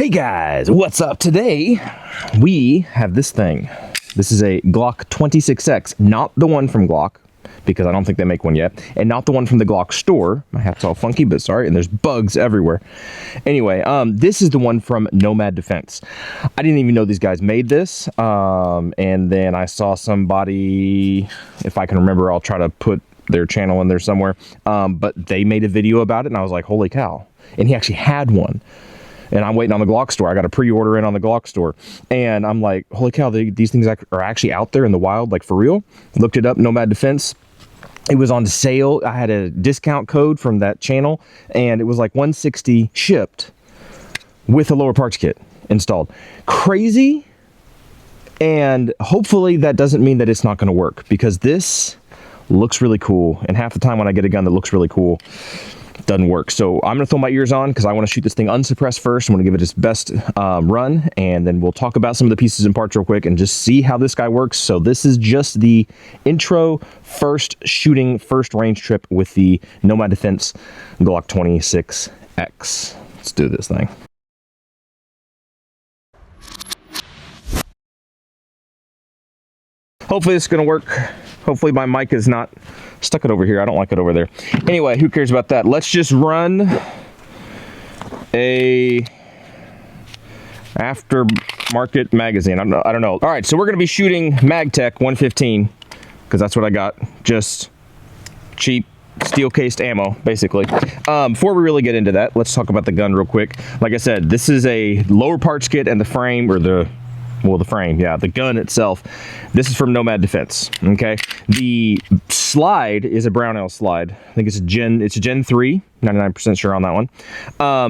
Hey guys, what's up? Today we have this thing. This is a Glock 26X, not the one from Glock, because I don't think they make one yet, and not the one from the Glock store. My hat's all funky, but sorry, and there's bugs everywhere. Anyway, this is the one from Nomad Defense. I didn't even know these guys made this, and then I saw somebody, if I can remember, I'll try to put their channel in there somewhere, but they made a video about it, and I was like, holy cow. And he actually had one. And I'm waiting on the Glock store. I got a pre-order in on the Glock store. And I'm like, holy cow, these things are actually out there in the wild, like for real. Looked it up, Nomad Defense. It was on sale. I had a discount code from that channel, and it was like $160 shipped with a lower parts kit installed. Crazy. And hopefully that doesn't mean that it's not going to work, because this looks really cool. And half the time when I get a gun that looks really cool, doesn't work. So I'm gonna throw my ears on because I want to shoot this thing unsuppressed first. I'm gonna give it its best run, and then we'll talk about some of the pieces and parts real quick and just see how this guy works. So this is just the intro, first range trip with the Nomad Defense Glock 26X. Let's do this thing. Hopefully this is gonna work. Hopefully my mic is not stuck it over here. I don't like it over there. Anyway, who cares about that? Let's just run a aftermarket magazine. I don't know. All right, so we're gonna be shooting MagTech 115 because that's what I got. Just cheap steel-cased ammo, basically. Before we really get into that, let's talk about the gun real quick. Like I said, this is a lower parts kit, and the frame, or the frame, yeah, the gun itself, this is from Nomad Defense, okay? The slide is a Brownell slide. I think it's a Gen 3, 99% sure on that one.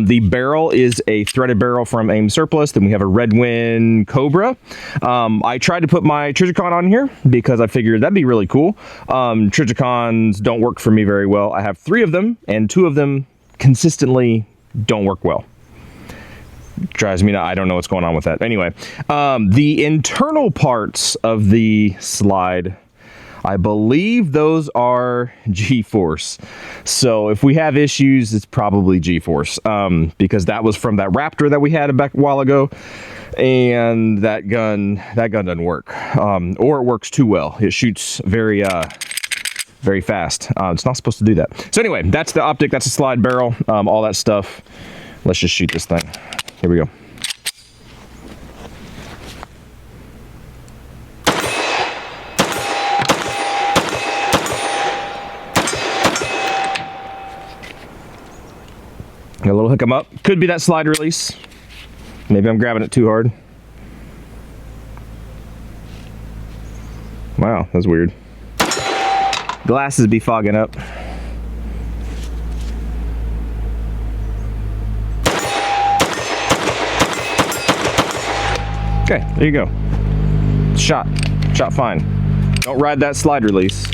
The barrel is a threaded barrel from Aim Surplus. Then we have a Redwind Cobra. I tried to put my Trijicon on here because I figured that'd be really cool. Trijicons don't work for me very well. I have 3 of them, and 2 of them consistently don't work well. Drives me, I don't know what's going on with that. Anyway, the internal parts of the slide, I believe those are G-force. So if we have issues, it's probably G-force, because that was from that Raptor that we had back a while ago, and that gun doesn't work, or it works too well. It shoots very fast. It's not supposed to do that. So anyway, that's the optic, that's the slide barrel, all that stuff. Let's just shoot this thing. Here we go. Got a little hook 'em up. Could be that slide release. Maybe I'm grabbing it too hard. Wow, that's weird. Glasses be fogging up. Okay, there you go. Shot fine. Don't ride that slide release,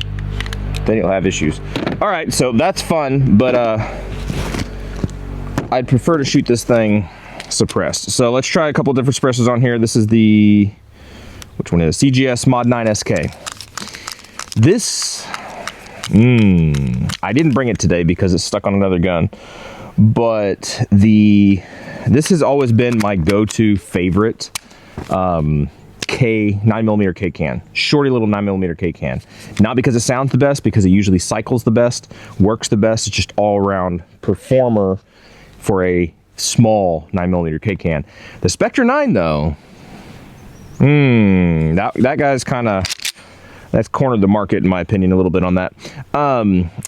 then you'll have issues. All right, so that's fun, but I'd prefer to shoot this thing suppressed. So let's try a couple different suppressors on here. This is the, which one is CGS Mod 9 SK. This, I didn't bring it today because it's stuck on another gun, but this has always been my go-to favorite 9mm K can. Shorty little 9mm K can. Not because it sounds the best, because it usually cycles the best, works the best. It's just all around performer for a small 9mm K can. The Spectre 9 though, that guy's that's cornered the market in my opinion a little bit on that,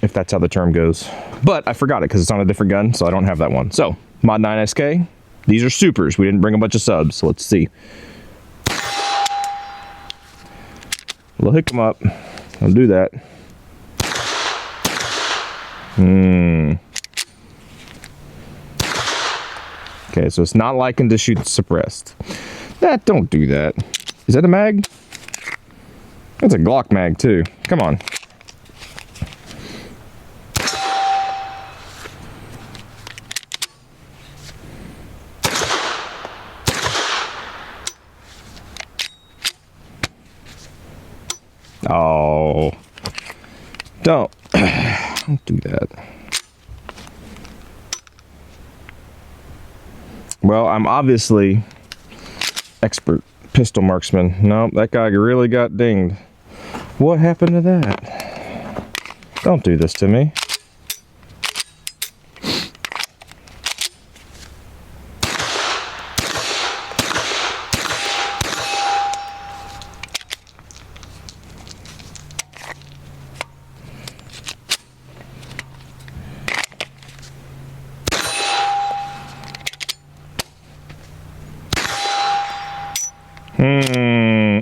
if that's how the term goes. But I forgot it because it's on a different gun, so I don't have that one. So Mod 9 SK. These are supers. We didn't bring a bunch of subs, so let's see. We'll hook them up. I'll do that. Okay, so it's not liking to shoot suppressed. Don't do that. Is that a mag? That's a Glock mag too. Come on. Oh, don't do that. Well, I'm obviously expert pistol marksman. Nope, that guy really got dinged. What happened to that? Don't do this to me.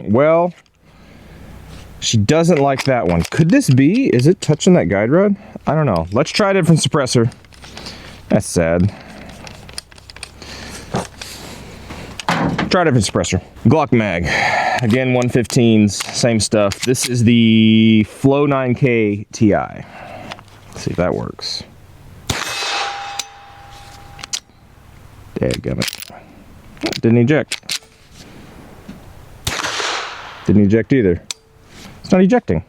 Well, she doesn't like that one. Could this be? Is it touching that guide rod? I don't know. Let's try a different suppressor. That's sad. Try a different suppressor. Glock mag. Again, 115s, same stuff. This is the Flow 9K Ti. Let's see if that works. Dadgummit. Didn't eject. Didn't eject either. It's not ejecting.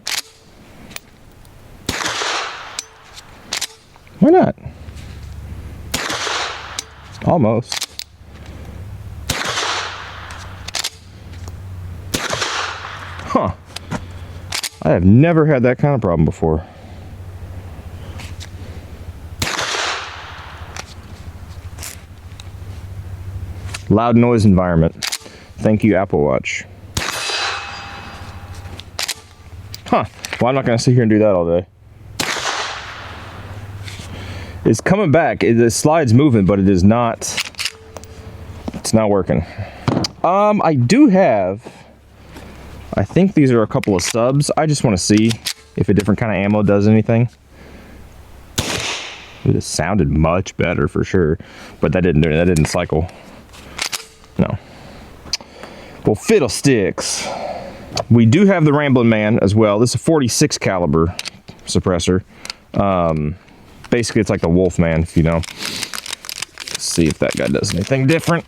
Why not? Almost. Huh. I have never had that kind of problem before. Loud noise environment. Thank you, Apple Watch. Huh. Well, I'm not going to sit here and do that all day. It's coming back. The slide's moving, but it is not. It's not working. I do have. I think these are a couple of subs. I just want to see if a different kind of ammo does anything. It sounded much better for sure, but that didn't do it. That didn't cycle. No. Well, fiddlesticks. We do have the Ramblin' Man as well. This is a 46 caliber suppressor. Basically, it's like the Wolfman, if you know. Let's see if that guy does anything different.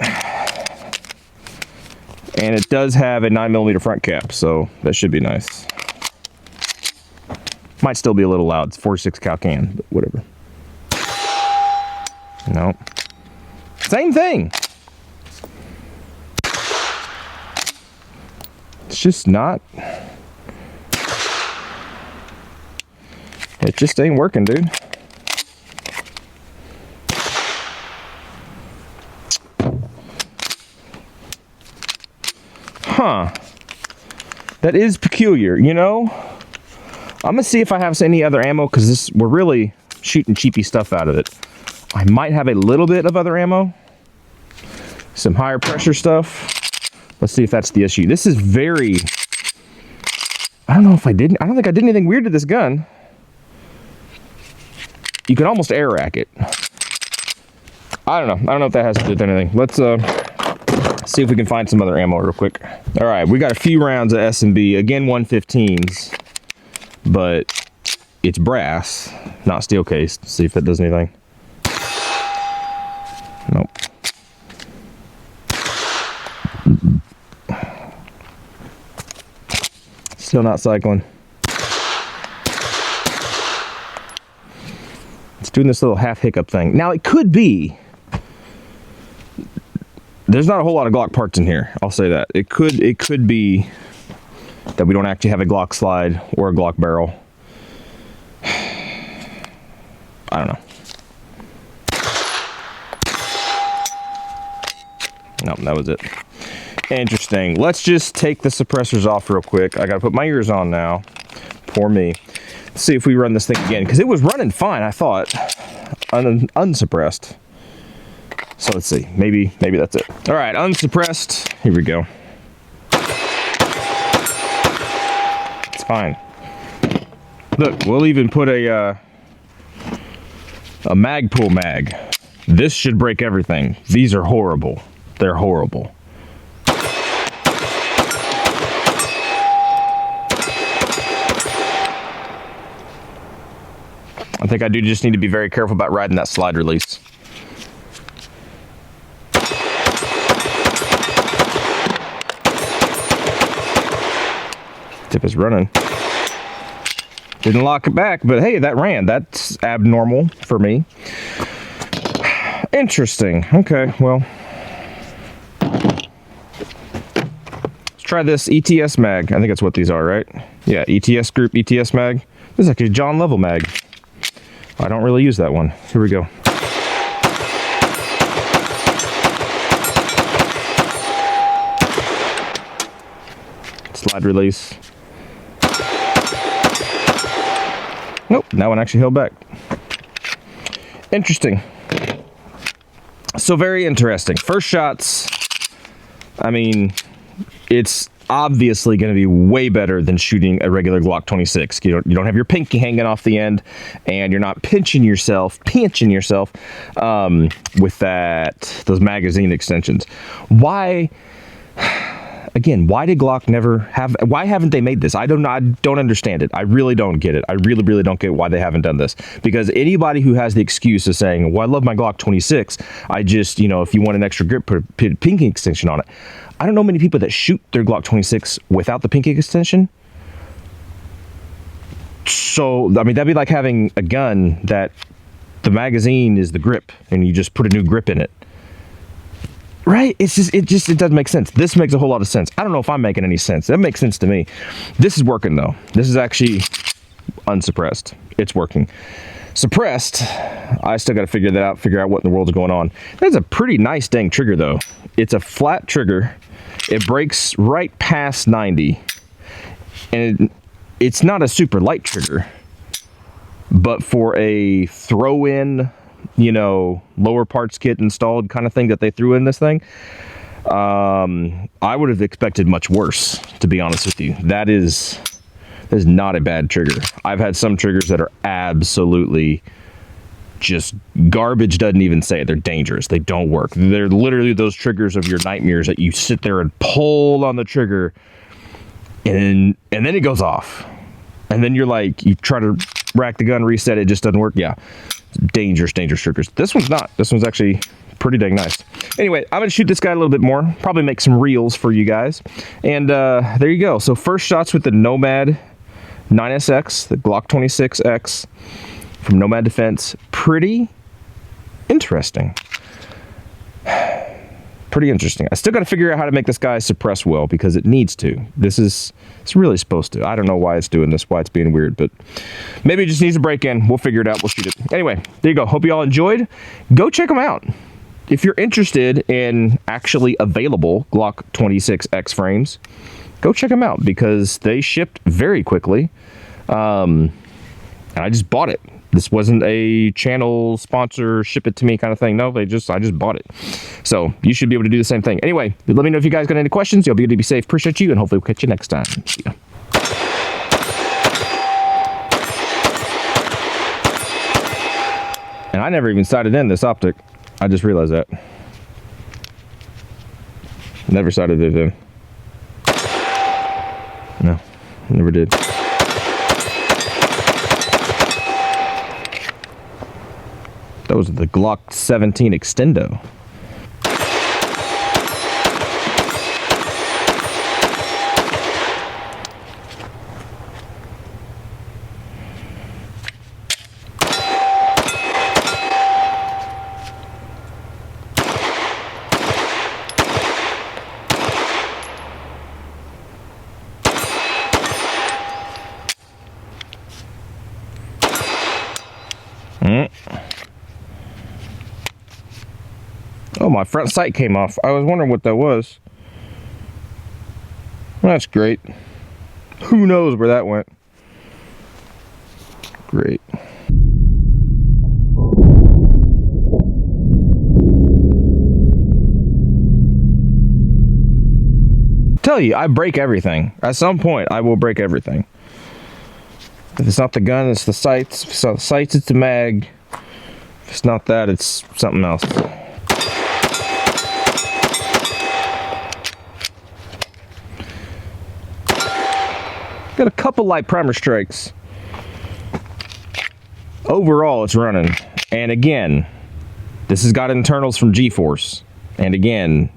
And it does have a 9mm front cap, so that should be nice. Might still be a little loud. It's 46 cal can, but whatever. No. Same thing. It's just not. It just ain't working, dude. Huh. That is peculiar, you know? I'm gonna see if I have any other ammo, because we're really shooting cheapy stuff out of it. I might have a little bit of other ammo. Some higher pressure stuff. Let's see if that's the issue. This is very... I don't know if I didn't... I don't think I did anything weird to this gun. You can almost air rack it. I don't know. I don't know if that has to do with anything. Let's see if we can find some other ammo real quick. All right, we got a few rounds of S&B. Again, 115s. But it's brass, not steel cased. See if that does anything. Nope. Still not cycling. It's doing this little half hiccup thing. Now it could be, there's not a whole lot of Glock parts in here. I'll say that. It could be that we don't actually have a Glock slide or a Glock barrel. I don't know. No, that was it. Interesting. Let's just take the suppressors off real quick. I gotta put my ears on now. Poor me. Let's see if we run this thing again, because it was running fine, I thought. Unsuppressed. So let's see. Maybe that's it. All right, unsuppressed. Here we go. It's fine. Look, we'll even put a Magpul mag. This should break everything. These are horrible. They're horrible. I think I do just need to be very careful about riding that slide release. Tip is running. Didn't lock it back, but hey, that ran. That's abnormal for me. Interesting. Okay, well, try this ETS mag. I think that's what these are, right? Yeah, ETS group, ETS mag. This is actually a John Level mag. I don't really use that one. Here we go. Slide release. Nope, that one actually held back. Interesting. So very interesting. First shots, I mean, it's obviously going to be way better than shooting a regular Glock 26. You don't have your pinky hanging off the end, and you're not pinching yourself with those magazine extensions. Why? Again, why did Glock never have? Why haven't they made this? I don't understand it. I really don't get it. I really don't get why they haven't done this. Because anybody who has the excuse of saying, "Well, I love my Glock 26. I just, if you want an extra grip, put a pinky extension on it." I don't know many people that shoot their Glock 26 without the pinky extension. So, I mean, that'd be like having a gun that the magazine is the grip, and you just put a new grip in it. Right? It doesn't make sense. This makes a whole lot of sense. I don't know if I'm making any sense. That makes sense to me. This is working though. This is actually unsuppressed. It's working. Suppressed, I still got to figure that out, figure out what in the world's going on. That's a pretty nice dang trigger though. It's a flat trigger. It breaks right past 90. And it's not a super light trigger, but for a throw-in, lower parts kit installed kind of thing that they threw in this thing, I would have expected much worse, to be honest with you. That is not a bad trigger. I've had some triggers that are absolutely just garbage, doesn't even say it. They're dangerous. They don't work. They're literally those triggers of your nightmares that you sit there and pull on the trigger and then it goes off. And then you're like, you try to rack the gun, reset it, just doesn't work. Yeah. Dangerous triggers. This one's not. This one's actually pretty dang nice. Anyway, I'm gonna shoot this guy a little bit more, probably make some reels for you guys, and there you go. So first shots with the Nomad 9SX, the Glock 26X from Nomad Defense. Pretty interesting. Pretty interesting. I still got to figure out how to make this guy suppress well, because it needs to. It's really supposed to. I don't know why it's doing this, why it's being weird, but maybe it just needs a break in. We'll figure it out. We'll shoot it. Anyway, there you go. Hope you all enjoyed. Go check them out. If you're interested in actually available Glock 26X frames, go check them out, because they shipped very quickly. And I just bought it. This wasn't a channel sponsor, ship it to me kind of thing. No, I just bought it. So you should be able to do the same thing. Anyway, let me know if you guys got any questions. You'll be able to be safe. Appreciate you, and hopefully we'll catch you next time. See ya. And I never even sighted in this optic. I just realized that. Never sighted it in. No, never did. That was the Glock 17 Extendo. Oh, my front sight came off. I was wondering what that was. That's great. Who knows where that went? Great. Tell you, I break everything. At some point, I will break everything. If it's not the gun, it's the sights. If it's not the sights, it's the mag. If it's not that, it's something else. Got a couple light primer strikes. Overall, it's running. And again, this has got internals from G-Force. And again,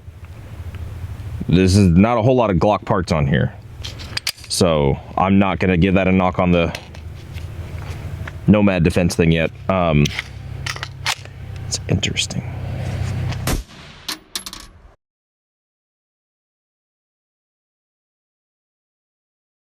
this is not a whole lot of Glock parts on here. So I'm not gonna give that a knock on the Nomad Defense thing yet. It's interesting.